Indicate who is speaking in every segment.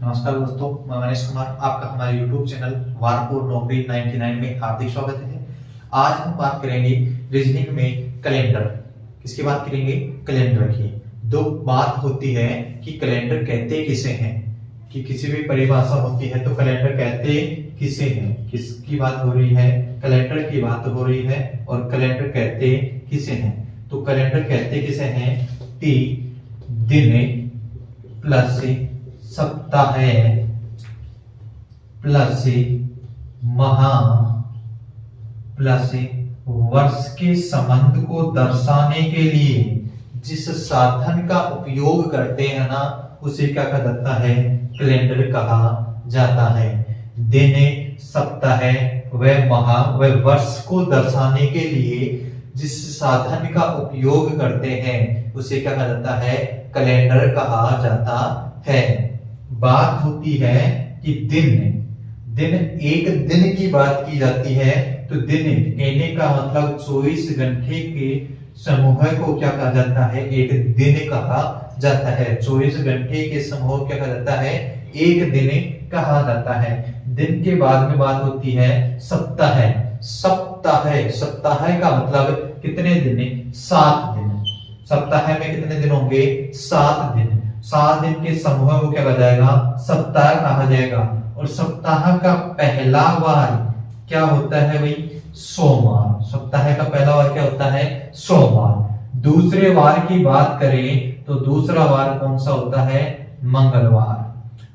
Speaker 1: नमस्कार दोस्तों, मैं मनीष कुमार आपका हमारे YouTube चैनल वारपुर नौकरी 99 में हार्दिक स्वागत है। आज हम बात करेंगे रीजनिंग में कैलेंडर। किसकी बात करेंगे? कैलेंडर की। दो बात होती है कि कैलेंडर कहते किसे हैं, कि किसी भी परिभाषा होती है तो कैलेंडर कहते किसे हैं। किसकी बात हो रही है? कैलेंडर की बात हो रही है। और कैलेंडर कहते किसे हैं? तो कैलेंडर कहते किसे हैं? दिन प्लस सप्ताह प्लस माह प्लस वर्ष के संबंध को दर्शाने के लिए जिस साधन का उपयोग करते हैं ना, उसे क्या कहा जाता है? कैलेंडर कहा जाता है। दिन, सप्ताह व माह व वर्ष को दर्शाने के लिए जिस साधन का उपयोग करते हैं उसे क्या कहा जाता है? कैलेंडर कहा जाता है। बात होती है कि दिन एक दिन की बात की जाती है, तो दिन कहने का मतलब 24 घंटे के समूह को क्या कहा जाता है? एक दिन कहा जाता है। 24 घंटे के समूह क्या कहा जाता है? एक दिन कहा जाता है। दिन के बाद में बात होती है सप्ताह। सप्ताह का मतलब कितने दिन? 7 दिन। सप्ताह में कितने दिन होंगे? 7 दिन। 7 दिन के समूह को क्या कहा जाएगा? सप्ताह कहा जाएगा। और सप्ताह का पहला वार क्या होता है भाई? सोमवार। सप्ताह का पहला वार क्या होता है? सोमवार। दूसरे वार की बात करें तो दूसरा वार कौन सा होता है? मंगलवार।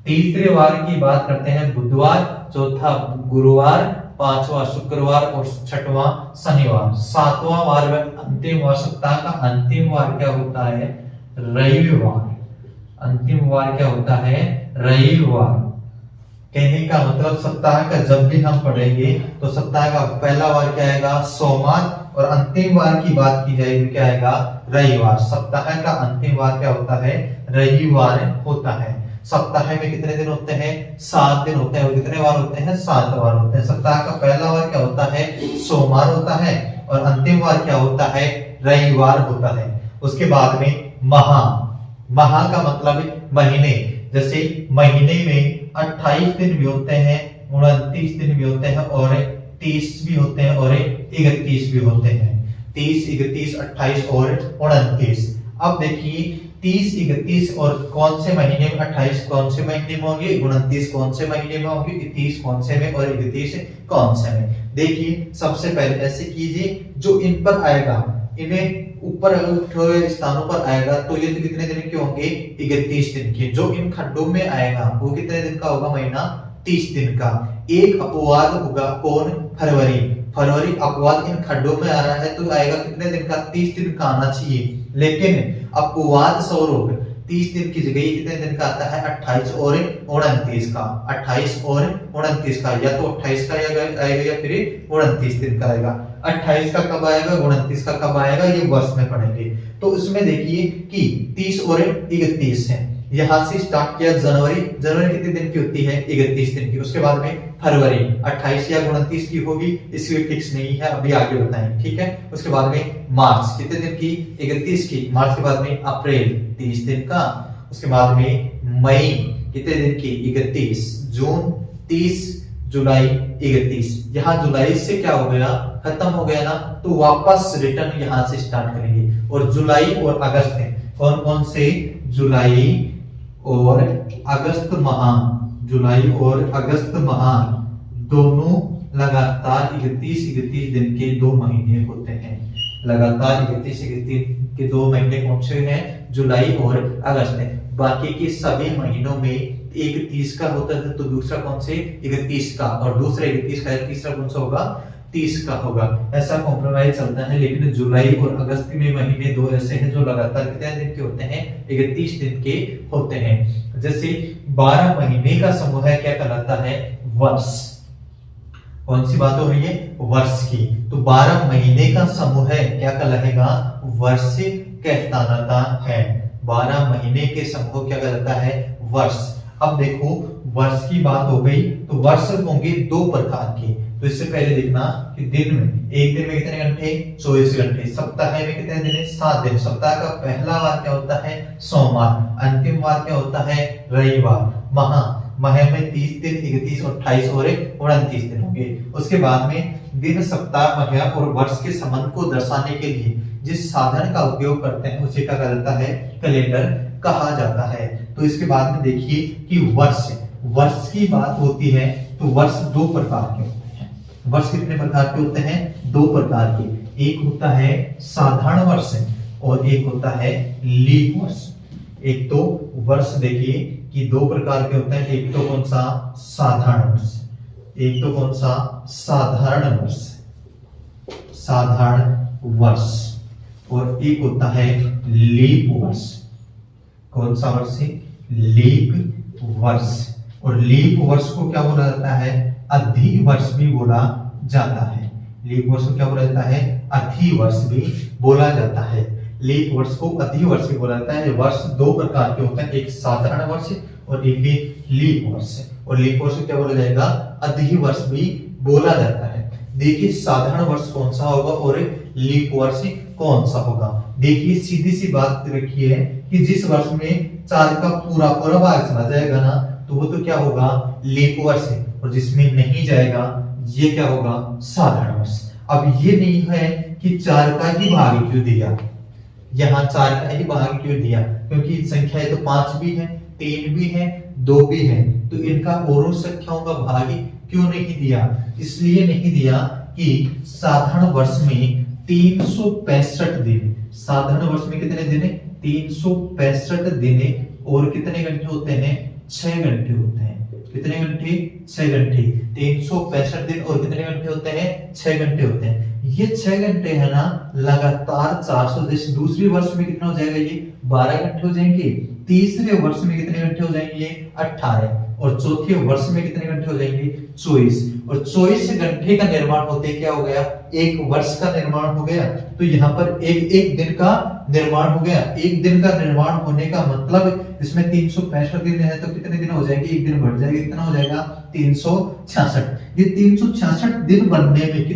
Speaker 1: तीसरे वार की बात करते हैं बुधवार, चौथा गुरुवार, पांचवा शुक्रवार और छठवां शनिवार। सातवां वार व अंतिम वार, सप्ताह का अंतिम वार क्या होता है? रविवार। अंतिम वार क्या होता है? रविवार। कहने का मतलब सप्ताह का जब भी हम पढ़ेंगे तो सप्ताह का पहला वार क्या आएगा? सोमवार। और अंतिम वार की बात की जाएगी क्या आएगा? रविवार। सप्ताह का अंतिम वार क्या होता है? रविवार होता है। सप्ताह में कितने दिन होते हैं? 7 दिन होते हैं। और कितने वार होते हैं? 7 वार होते हैं। सप्ताह का पहला वार क्या होता है? सोमवार होता है। और अंतिम वार क्या होता है? रविवार होता है। उसके बाद में माह का मतलब महीने। जैसे महीने में 28 दिन भी होते हैं, 29 दिन भी होते हैं और 30 भी होते हैं और 31 भी होते हैं। 30, 31, 28 और 29। अब देखिए 30, 31 और कौन से महीने में? 28 कौन से महीने में होंगे? 29 कौन से महीने में होंगे? 30 कौन से में? और 31 कौन से में? देखिए सबसे पहले ऐसे कीजिए, जो इन पर आएगा इन्हें ऊपर उठे स्थानों पर आएगा तो ये कितने दिन के होंगे? 31 दिन के। जो इन खंडों में आएगा वो कितने दिन का होगा? महीना 30 दिन का। एक अपवाद होगा, कौन? फरवरी अपवाद इन खंडों में आ रहा है तो आएगा कितने दिन का? 30 दिन का आना चाहिए। लेकिन अपवाद स्वरूप 30 दिन की जगह कितने दिन का आता है? 28 और 29 का। 28 और 29 का, या तो 28 का आएगा या फिर 29 दिन का आएगा। 28 का कब आएगा? 29 का कब आएगा? ये वर्ष में पढ़ेंगे। तो इसमें देखिए कि 30 और 31 है। यहां से स्टार्ट किया जनवरी कितने दिन की होती है? 31 दिन की। उसके बाद में फरवरी 28 या 29 की होगी, इसकी फिक्स नहीं है, अभी आगे बताएंगे, ठीक है। उसके बाद में मार्च कितने दिन की? 31 की। मार्च के बाद में अप्रैल 30 दिन का। उसके बाद में मई कितने दिन की? 31। जून 30, जुलाई 31। यहाँ जुलाई से क्या हो गया? खत्म हो गया ना, तो वापस रिटर्न यहाँ से स्टार्ट करेंगे। और जुलाई और अगस्त है, कौन कौन से? जुलाई और अगस्त माह। जुलाई और अगस्त माह दोनों लगातार 31 दिन के 2 महीने होते हैं। लगातार 31 के 2 महीने कौन से हैं? जुलाई और अगस्त है। बाकी के सभी महीनों में एक 30 का होता है तो दूसरा कौन से? 31 का। और दूसरा 31 का, तीसरा कौन सा होगा? 30 का होगा। ऐसा कॉम्प्रोमाइज चलता है। लेकिन जुलाई और अगस्त में महीने 2 ऐसे हैं जो लगातार कितने दिन के होते हैं? 31 दिन के होते हैं। जैसे 12 महीने का समूह है क्या कहलाता है? वर्ष। कौन सी बात हो रही है? वर्ष की। तो 12 महीने का समूह है क्या कहलाएगा? वर्ष कहलाता है। 12 महीने के समूह क्या कहलाता है? वर्ष। अब देखो वर्ष की बात हो गई तो वर्ष होंगे दो प्रकार के। तो इससे पहले देखना कि दिन में, एक दिन में कितने घंटे, 24 घंटे। सप्ताह में कितने दिन है, 7 दिन। सप्ताह का पहला वार क्या होता है, सोमवार। अंतिम वार क्या होता है, रविवार। माह में 30 दिन, 31, 28 और 29 दिन होंगे। उसके बाद में दिन, सप्ताह, माह और वर्ष के संबंध को दर्शाने के लिए जिस साधन का उपयोग करते हैं उसे क्या कहा जाता है, कैलेंडर कहा जाता है। तो इसके बाद में देखिए कि वर्ष की बात होती है तो वर्ष दो प्रकार के होते हैं। वर्ष कितने प्रकार के होते हैं, दो प्रकार के। एक होता है साधारण वर्ष और एक होता है लीप वर्ष। एक तो वर्ष देखिए कि दो प्रकार के होते हैं, एक तो कौन सा, साधारण वर्ष, एक तो कौन सा, साधारण वर्ष, साधारण वर्ष, और एक होता है लीप वर्ष। कौन सा वर्ष है, लीप वर्ष। और लीप वर्ष को क्या बोला जाता है, अधिवर्ष भी बोला जाता है। लीप वर्ष को क्या बोला जाता है, अधिवर्ष भी बोला जाता है। लीप वर्ष को अधिवर्ष भी बोला जाता है। वर्ष दो प्रकार के होते हैं, एक साधारण वर्ष और एक लीप वर्ष। और लीप वर्ष को क्या बोला जाएगा, अधिवर्ष भी बोला जाता है। देखिए साधारण वर्ष कौन सा होगा और लीप वर्ष कौन सा होगा। देखिए सीधी सी बात रखिए कि जिस वर्ष में 4 का पूरा पूरा भाग चला जाएगा ना तो वो तो क्या होगा, लीप वर्ष है। और जिसमें नहीं जाएगा ये क्या होगा, साधारण वर्ष। अब ये नहीं है कि 4 का ही भाग क्यों दिया, यहाँ 4 का ही भाग क्यों दिया, क्योंकि संख्याएं तो 5 भी है, 3 भी है, 2 भी है, तो इनका औरों संख्याओं का भाग क्यों नहीं दिया। इसलिए नहीं दिया कि साधारण वर्ष में 365 दिन, साधारण वर्ष में कितने दिन है, 365 दिन और कितने घंटे होते हैं, 6 घंटे होते हैं। कितने घंटे, 6 घंटे। 365 दिन और कितने घंटे होते हैं, 6 घंटे होते हैं। ये 6 घंटे है ना लगातार 400, जैसे दूसरे वर्ष में कितना हो जाएगा, ये 12 घंटे हो जाएंगे। तीसरे वर्ष में कितने घंटे हो जाएंगे, ये 18। और चौथे वर्ष में कितने घंटे हो जाएंगे, 24। और 24 घंटे का निर्माण होते क्या हो गया, एक वर्ष का निर्माण हो गया। तो यहाँ पर एक दिन का निर्माण हो गया। एक दिन का निर्माण होने का मतलब इसमें 365 दिन है तो कितने दिन हो जाएंगे, एक दिन बढ़ जाएगा, कितना हो जाएगा, 366। ये 366 दिन बनने में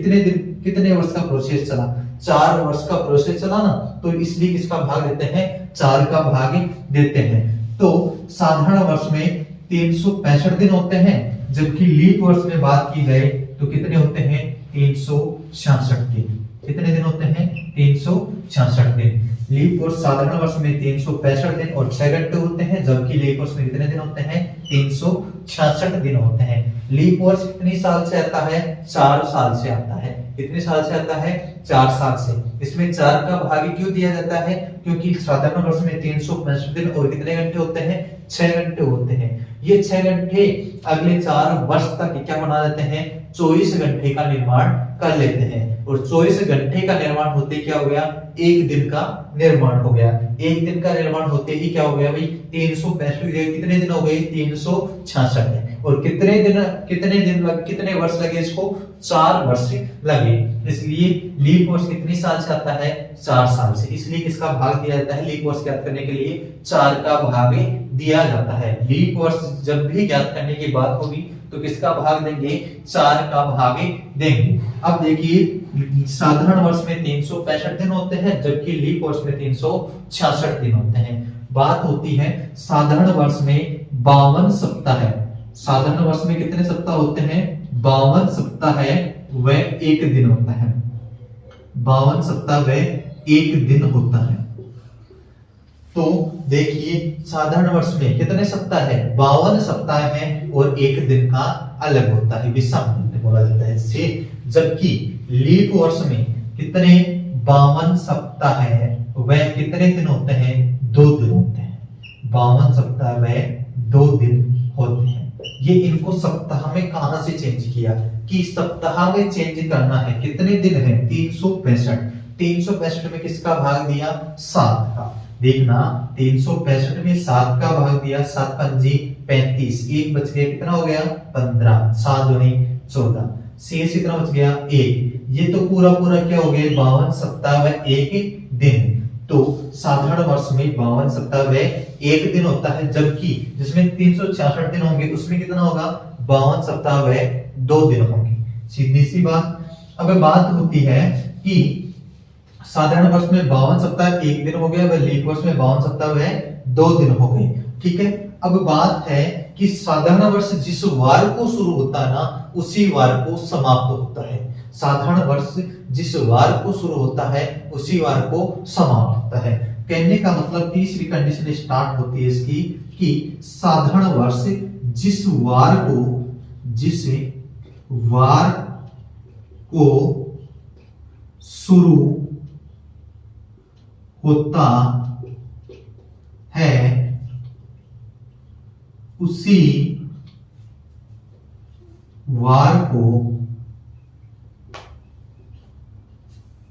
Speaker 1: कितने वर्ष का प्रोसेस चला, 4 वर्ष का प्रोसेस चला ना। तो इसलिए किसका भाग देते हैं, 4 का भाग देते हैं। तो साधारण वर्ष में 365 दिन होते हैं, जबकि लीप वर्ष में बात की जाए तो कितने होते हैं, 366 दिन। कितने दिन होते हैं, 366 दिन। लीप वर्ष साधारण वर्ष में 365 दिन और 6 घंटे होते हैं, जबकि लीप वर्ष में कितने दिन होते हैं, 366 दिन होते हैं। लीप वर्ष कितनी साल से आता है, 4 साल से आता है। कितने साल से आता है, 4 साल से। इसमें 4 का भाग क्यों दिया जाता है, क्योंकि साधारण वर्ष में 365 दिन और कितने घंटे होते हैं, 6 घंटे होते हैं। ये 6 घंटे अगले 4 वर्ष तक क्या बना देते हैं, 24 घंटे का निर्माण कर लेते हैं। और 24 घंटे का निर्माण होते क्या हो गया, एक दिन का निर्माण हो गया। एक दिन का निर्माण होते ही क्या हो गया भाई, 365 कितने दिन हो गए, 366। और कितने वर्ष लगे इसको, 4 वर्ष लगे। इसलिए लीप वर्ष कितनी साल से आता है, 4 साल से। इसलिए किसका भाग दिया जाता है, लीप वर्ष ज्ञात करने के लिए 4 का भाग दिया जाता है। लीप वर्ष जब भी ज्ञात करने की बात होगी तो किसका भाग देंगे, 4 का भाग देंगे। अब देखिए साधारण वर्ष में 365 दिन होते हैं, जबकि लीप वर्ष में 366 दिन होते हैं। बात होती है साधारण वर्ष में 52 सप्ताह है। साधारण वर्ष में कितने सप्ताह होते हैं, 52 सप्ताह है, वह एक दिन होता है। 52 सप्ताह वह एक दिन होता है। तो देखिए साधारण वर्ष में कितने सप्ताह है, 52 सप्ताह है और एक दिन का अलग होता है, विषम दिन बोला जाता है इसे। जबकि लीप वर्ष में कितने, 52 सप्ताह है, वह कितने दिन होते हैं, 2 दिन होते हैं। 52 सप्ताह वह 2 दिन होते हैं। ये इनको सप्ताह में कहां से चेंज किया, कि सप्ताह में चेंज करना है। कितने दिन है, 365। 365 में किसका भाग दिया, 7 का। देखना 365 में 7 का भाग दिया, 7 पंजी 35, एक बच गया, कितना हो गया, 15, 7 दूनी 14, शेष कितना बच गया, 1। ये तो पूरा क्या हो गया, 52 सप्ताह व एक दिन। तो साधारण वर्ष में 52 सप्ताह व एक दिन होता है, जबकि जिसमें 366 दिन होंगे उसमें कितना होगा 52 सप्ताह व 2 दिन होंगे। सीधी सी बात। अब बात होती है कि साधारण वर्ष में 52 सप्ताह 1 दिन हो गया, व लीप वर्ष में 52 सप्ताह व 2 दिन हो गए। ठीक है, अब बात है कि साधारण वर्ष जिस वार को शुरू होता है ना उसी वार को समाप्त होता है। साधारण वर्ष जिस वार को शुरू होता है उसी वार को समाप्त होता है। कहने का मतलब तीसरी कंडीशन स्टार्ट होती है इसकी कि साधारण वर्ष जिस वार को शुरू होता है उसी वार को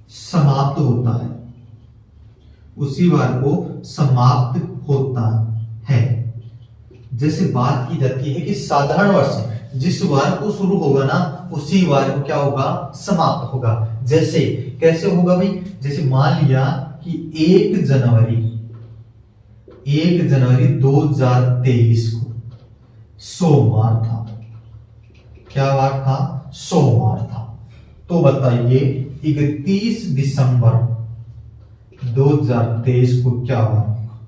Speaker 1: समाप्त होता है, उसी वार को समाप्त होता है। जैसे बात की जाती है कि साधारण वर्ष जिस वार को शुरू होगा ना उसी वार को क्या होगा समाप्त होगा। जैसे कैसे होगा भाई, जैसे मान लिया कि 1 जनवरी 2023 को सोमवार था। क्या वार था? सोमवार था। तो बताइए 31 दिसंबर 2023 को क्या वार होगा?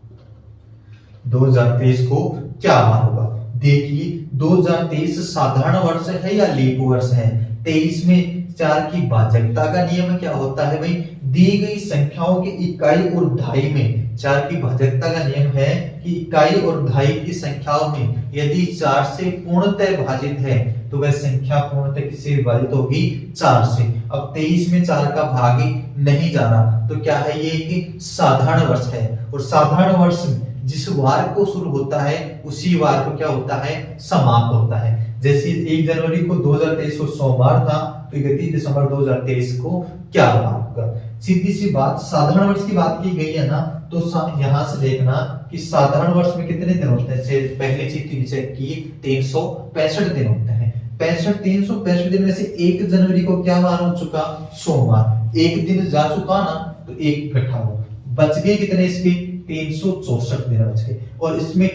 Speaker 1: 2023 को क्या वार होगा? देखिए 2023 साधारण वर्ष है या लीप वर्ष है? 23 में 4 की भाजकता का नियम क्या होता है भाई? दी गई संख्याओं की इकाई और दहाई में 4 की भाजकता का नियम है कि इकाई और दहाई की संख्याओं में यदि 4 से पूर्णतः भाजित है तो वह संख्या पूर्णतः किससे विभाजित होगी? 4 से। अब 23 में 4 का भाग नहीं जा रहा तो क्या है? ये एक साधारण वर्ष है। और साधारण वर्ष जिस वार को शुरू होता है उसी वार को क्या होता है? समाप्त होता है। जैसे 1 जनवरी को 2023 को सोमवार था तो 31 दिसंबर 2023 को क्या वार होगा? सीधी सी बात, साधारण वर्ष की बात की गई है ना तो यहां से देखना कि साधारण वर्ष में कितने दिन होते हैं। पहले चीज चेक की 365 दिन होते हैं। 365 दिन में से 1 जनवरी को क्या वार हो चुका? सोमवार। एक दिन जा चुका ना तो एक इकट्ठा हो, बच गए कितने इसके? 364 दिन बच गए। और इसमें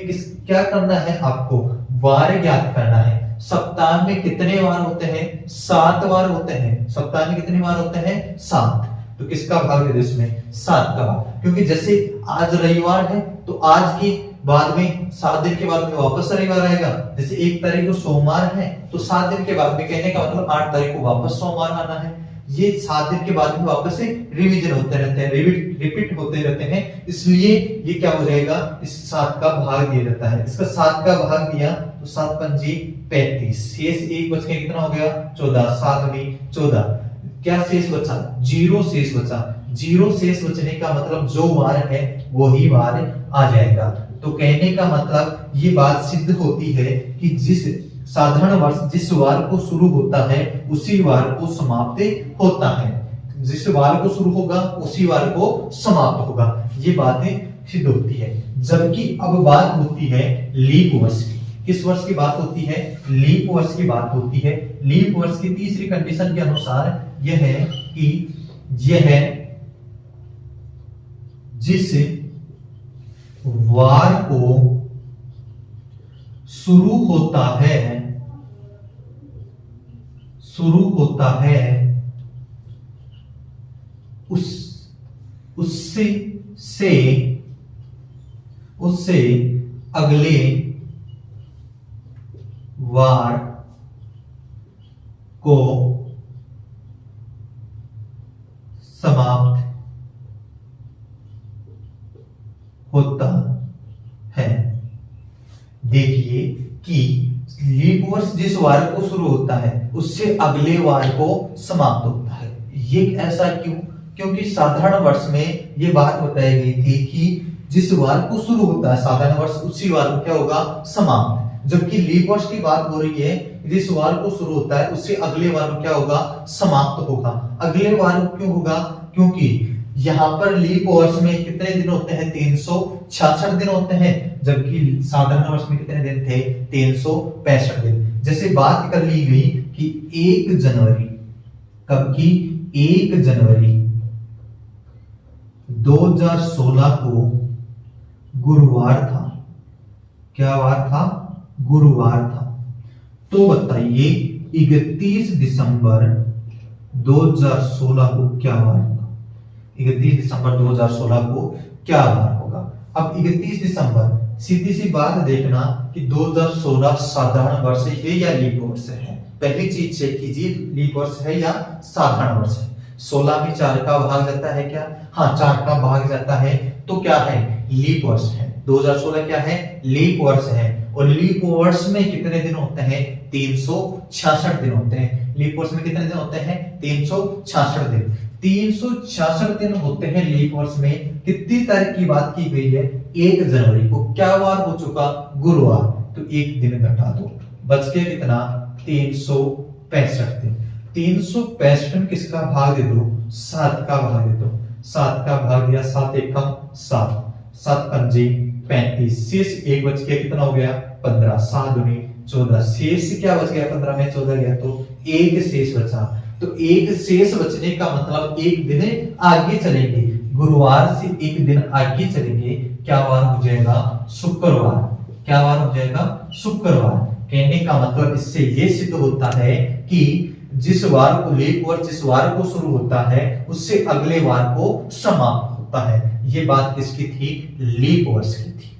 Speaker 1: क्या करना है? आपको वार ज्ञात करना है। सप्ताह में कितने वार होते हैं? 7 वार होते हैं। सप्ताह में कितने वार होते हैं? 7। तो किसका भाग है इसमें? 7 का भाग। क्योंकि जैसे आज रविवार है तो आज के बाद में 7 दिन के बाद में वापस रविवार आएगा। जैसे 1 तारीख को सोमवार है तो 7 दिन के बाद में, कहने का मतलब 8 तारीख को वापस सोमवार आना है। ये 7 दिन के बाद में वापस से रिवीजन होते रहते हैं, रिपीट होते रहते हैं। इसलिए ये क्या हो जाएगा? इस 7 का भाग दिया जाता है। इसका 7 का भाग दिया तो 7 पंजी 35, शेष 1 बच के कितना हो गया? 14। 7 में 14, क्या शेष बचा? 0 शेष बचा। 0 शेष बचने का मतलब जो वार है वही वार आ जाएगा। तो कहने का मतलब ये बात सिद्ध होती है कि जिस साधारण वर्ष जिस वार को शुरू होता है उसी वार को समाप्त होता है। जिस वार को शुरू होगा उसी वार को समाप्त होगा। ये बातें सिद्ध होती है। जबकि अब बात होती है लीप वर्ष की। किस वर्ष की बात होती है? लीप वर्ष की बात होती है। लीप वर्ष की तीसरी कंडीशन के अनुसार यह है कि यह जिस वार को शुरू होता है उससे अगले वार को समाप्त होता है। देखिए कि लीप वर्ष जिस वार को शुरू होता है उससे अगले वार को समाप्त होता है। ये ऐसा क्यों? क्योंकि साधारण वर्ष में ये बात बताई गई थी कि जिस वार को शुरू होता है साधारण वर्ष उसी वार को क्या होगा? समाप्त। जबकि लीप वर्ष की बात हो रही है जिस वार को शुरू होता है उससे अगले वार को क्या होगा? समाप्त होगा। अगले वार क्यों होगा? क्योंकि यहाँ पर लीप वर्ष में कितने दिन होते हैं? 366 दिन होते हैं। जबकि साधारण वर्ष में कितने दिन थे? 365 दिन। जैसे बात कर ली गई कि 1 जनवरी, कब की? 1 जनवरी 2016 को गुरुवार था। क्या वार था? गुरुवार था। तो बताइए 31 दिसंबर 2016 को क्या वार होगा? 31 दिसंबर 2016 को क्या वार होगा? अब 31 दिसंबर, सीधी सी बात देखना कि 2016 साधारण वर्ष है या लीप वर्ष है। पहली चीज चेक कीजिए, लीप वर्ष है या साधारण वर्ष है। 16 में 4 का भाग जाता है क्या? हाँ, 4 का भाग जाता है, तो क्या है? लीप वर्ष है। 2016 क्या है? लीप वर्ष है। और लीप वर्ष में कितने दिन होते हैं? 366 दिन होते हैं। लीप वर्ष में कितने दिन होते हैं? 366 दिन। 366 दिन होते हैं लीप वर्ष में। कितनी तारीख की बात की गई है? 1 जनवरी को। क्या वार हो चुका? गुरुवार। तो एक दिन घटा दो, बच के कितना? 365 दिन। 365 में किसका भाग दे दो? 7 का भाग दे दो। 7 का भाग दिया, 7 एकम 7, 7 पंजे 35, शेष एक बच गया, कितना हो गया? 15, 7 दूनी 14, शेष क्या बच गया? 15 में 14 गया तो एक शेष बचा। तो एक शेष बचने का मतलब एक दिन आगे चलेंगे, गुरुवार से एक दिन आगे चलेंगे। क्या वार हो जाएगा? शुक्रवार। क्या वार हो जाएगा? शुक्रवार। कहने का मतलब इससे ये सिद्ध होता है कि जिस वार को लीप वर्ष जिस वार को शुरू होता है उससे अगले वार को समाप्त होता है। ये बात किसकी थी? लीप वर्ष की थी।